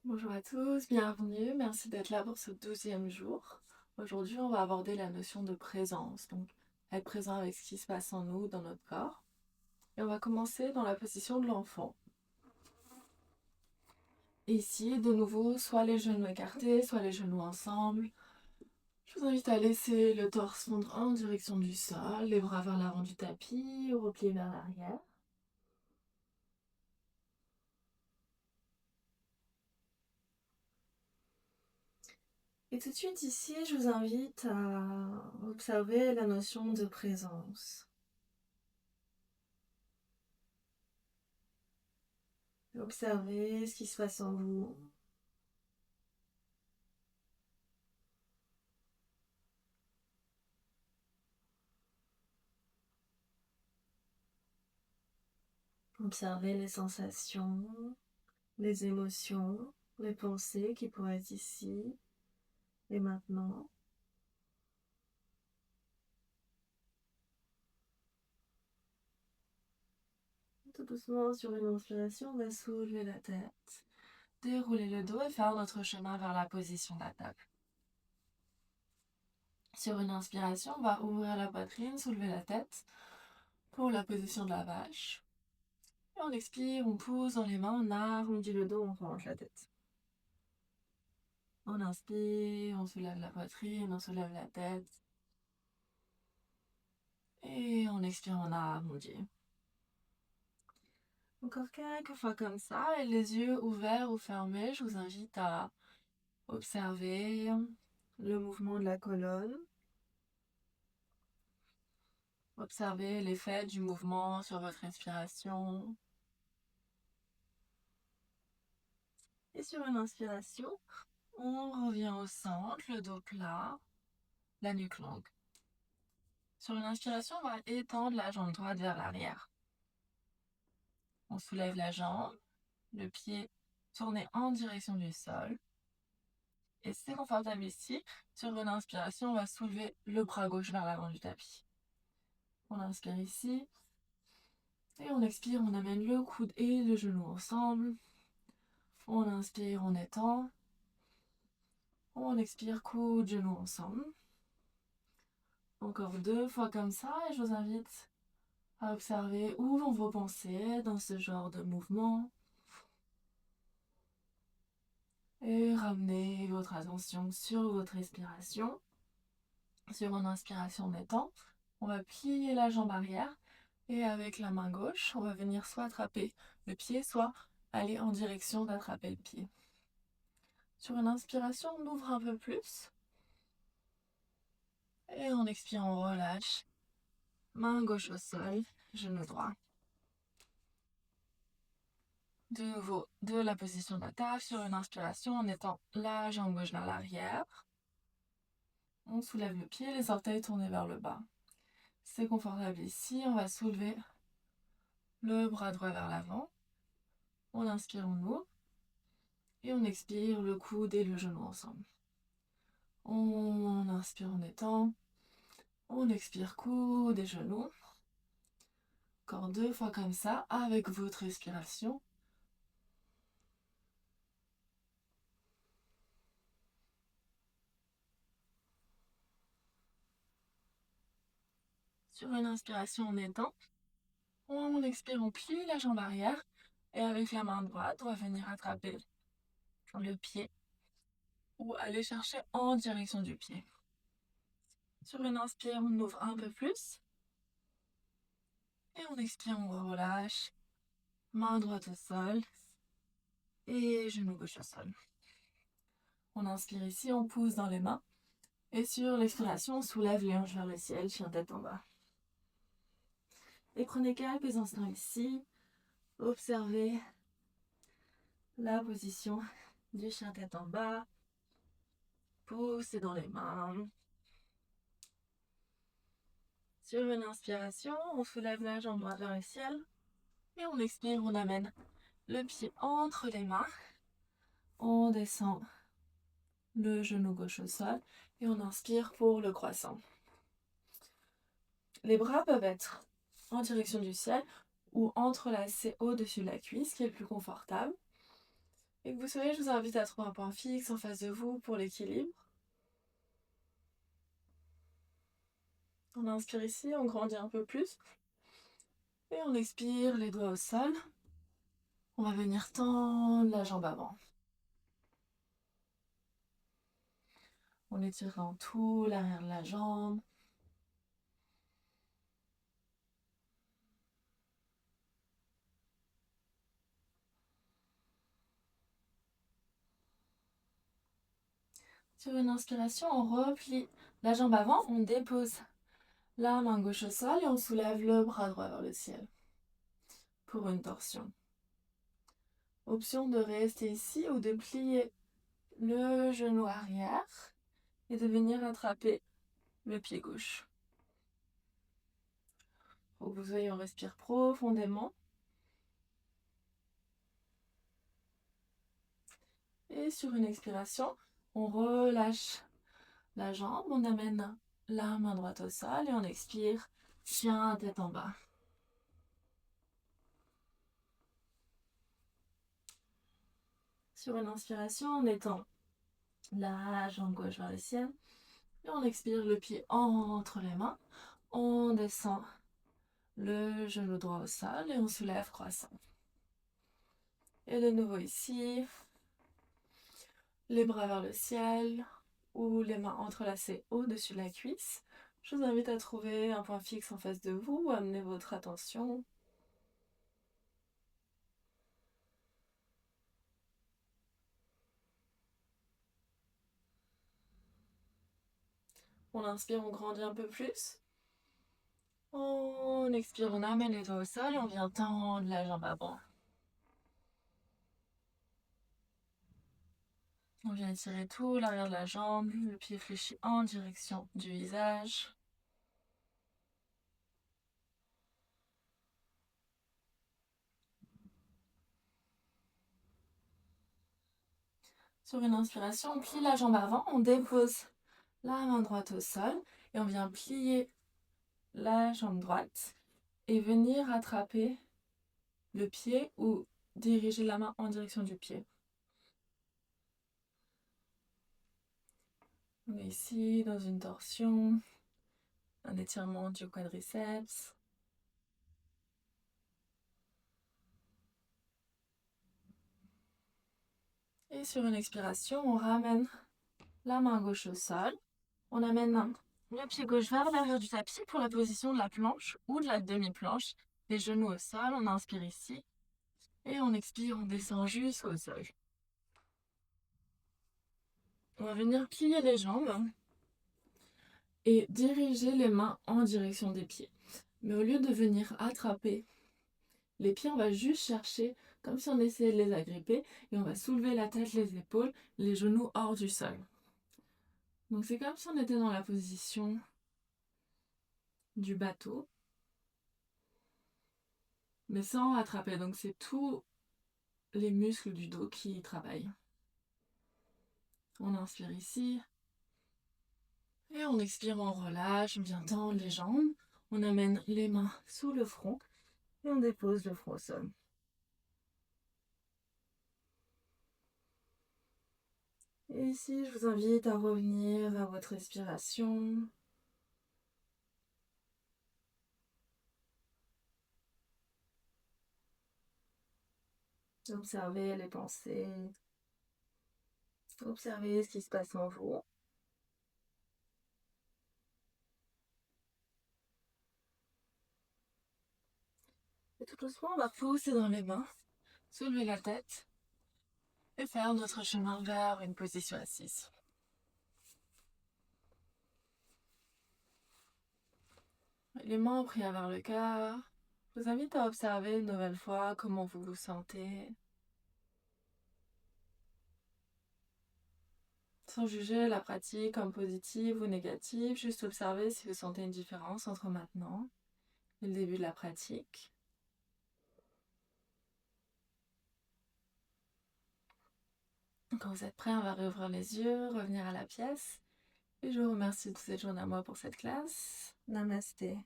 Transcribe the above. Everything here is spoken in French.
Bonjour à tous, bienvenue, merci d'être là pour ce 12e jour. Aujourd'hui, on va aborder la notion de présence, donc être présent avec ce qui se passe en nous, dans notre corps. Et on va commencer dans la position de l'enfant. Ici, de nouveau, soit les genoux écartés, soit les genoux ensemble. Je vous invite à laisser le torse fondre en direction du sol, les bras vers l'avant du tapis, repliés vers l'arrière. Et tout de suite ici, je vous invite à observer la notion de présence. Observez ce qui se passe en vous. Observez les sensations, les émotions, les pensées qui pourraient être ici et maintenant. Tout doucement, sur une inspiration, on va soulever la tête, dérouler le dos et faire notre chemin vers la position de la table. Sur une inspiration, on va ouvrir la poitrine, soulever la tête pour la position de la vache. Et on expire, on pousse dans les mains, on arrondit le dos, on range la tête. On inspire, on soulève la poitrine, on soulève la tête. Et on expire, on arrondit. Encore quelques fois comme ça, et les yeux ouverts ou fermés, je vous invite à observer le mouvement de la colonne. Observez l'effet du mouvement sur votre respiration. Et sur une inspiration, on revient au centre, le dos plat, la nuque longue. Sur une inspiration, on va étendre la jambe droite vers l'arrière. On soulève la jambe, le pied tourné en direction du sol. Et si c'est confortable ici, sur une inspiration, on va soulever le bras gauche vers l'avant du tapis. On inspire ici. Et on expire, on amène le coude et le genou ensemble. On inspire, on étend. On expire, coude, genou ensemble. Encore 2 fois comme ça, et je vous invite à observer où vont vos pensées dans ce genre de mouvement. Et ramenez votre attention sur votre respiration. Sur une inspiration, on étend. On va plier la jambe arrière. Et avec la main gauche, on va venir soit attraper le pied, soit aller en direction d'attraper le pied. Sur une inspiration, on ouvre un peu plus. Et en expirant, on relâche. Main gauche au sol, genou droit. De nouveau, de la position de la table. Sur une inspiration, on étend la jambe gauche vers l'arrière. On soulève le pied, les orteils tournés vers le bas. C'est confortable ici. On va soulever le bras droit vers l'avant. On inspire, on ouvre. Et on expire le coude et le genou ensemble. On inspire, on étend. On expire, coude et genoux. Encore 2 fois comme ça, avec votre respiration. Sur une inspiration, on étend. On expire, on plie la jambe arrière. Et avec la main droite, on va venir attraper le pied ou aller chercher en direction du pied. Sur une inspire, on ouvre un peu plus. Et on expire, on relâche. Main droite au sol. Et genou gauche au sol. On inspire ici, on pousse dans les mains. Et sur l'expiration, on soulève les hanches vers le ciel, chien tête en bas. Et prenez quelques instants ici. Observez la position du chien tête en bas. Poussez dans les mains. Sur une inspiration, on soulève la jambe droite vers le ciel. Et on expire, on amène le pied entre les mains. On descend le genou gauche au sol. Et on inspire pour le croissant. Les bras peuvent être en direction du ciel ou entrelacés au-dessus de la cuisse, qui est le plus confortable. Et que vous soyez, je vous invite à trouver un point fixe en face de vous pour l'équilibre. On inspire ici, on grandit un peu plus. Et on expire, les doigts au sol. On va venir tendre la jambe avant. On étire dans tout l'arrière de la jambe. Sur une inspiration, on replie la jambe avant, on dépose la main gauche au sol et on soulève le bras droit vers le ciel pour une torsion. Option de rester ici ou de plier le genou arrière et de venir attraper le pied gauche. Faut que vous voyez, on respire profondément. Et sur une expiration, on relâche la jambe, on amène la main droite au sol et on expire, chien tête en bas. Sur une inspiration, on étend la jambe gauche vers le ciel et on expire le pied entre les mains. On descend le genou droit au sol et on soulève croissant. Et de nouveau ici, les bras vers le ciel ou les mains entrelacées au-dessus de la cuisse. Je vous invite à trouver un point fixe en face de vous, amener votre attention. On inspire, on grandit un peu plus. On expire, on amène les doigts au sol et on vient tendre la jambe avant. On vient étirer tout l'arrière de la jambe, le pied fléchi en direction du visage. Sur une inspiration, on plie la jambe avant, on dépose la main droite au sol et on vient plier la jambe droite et venir attraper le pied ou diriger la main en direction du pied. On est ici dans une torsion, un étirement du quadriceps. Et sur une expiration, on ramène la main gauche au sol. On amène le pied gauche vers l'arrière du tapis pour la position de la planche ou de la demi-planche. Les genoux au sol, on inspire ici. Et on expire, on descend jusqu'au sol. On va venir plier les jambes et diriger les mains en direction des pieds. Mais au lieu de venir attraper les pieds, on va juste chercher, comme si on essayait de les agripper, et on va soulever la tête, les épaules, les genoux hors du sol. Donc c'est comme si on était dans la position du bateau, mais sans attraper. Donc c'est tous les muscles du dos qui travaillent. On inspire ici. Et on expire, on relâche, on vient tendre les jambes. On amène les mains sous le front et on dépose le front au sol. Et ici, je vous invite à revenir à votre respiration. Observez les pensées. Observez ce qui se passe en vous. Et tout doucement, on va pousser dans les mains, soulever la tête et faire notre chemin vers une position assise. Les mains prises vers le cœur. Je vous invite à observer une nouvelle fois comment vous vous sentez. Sans juger la pratique comme positive ou négative, juste observer si vous sentez une différence entre maintenant et le début de la pratique. Quand vous êtes prêt, on va réouvrir les yeux, revenir à la pièce. Et je vous remercie de cette journée à moi pour cette classe. Namasté.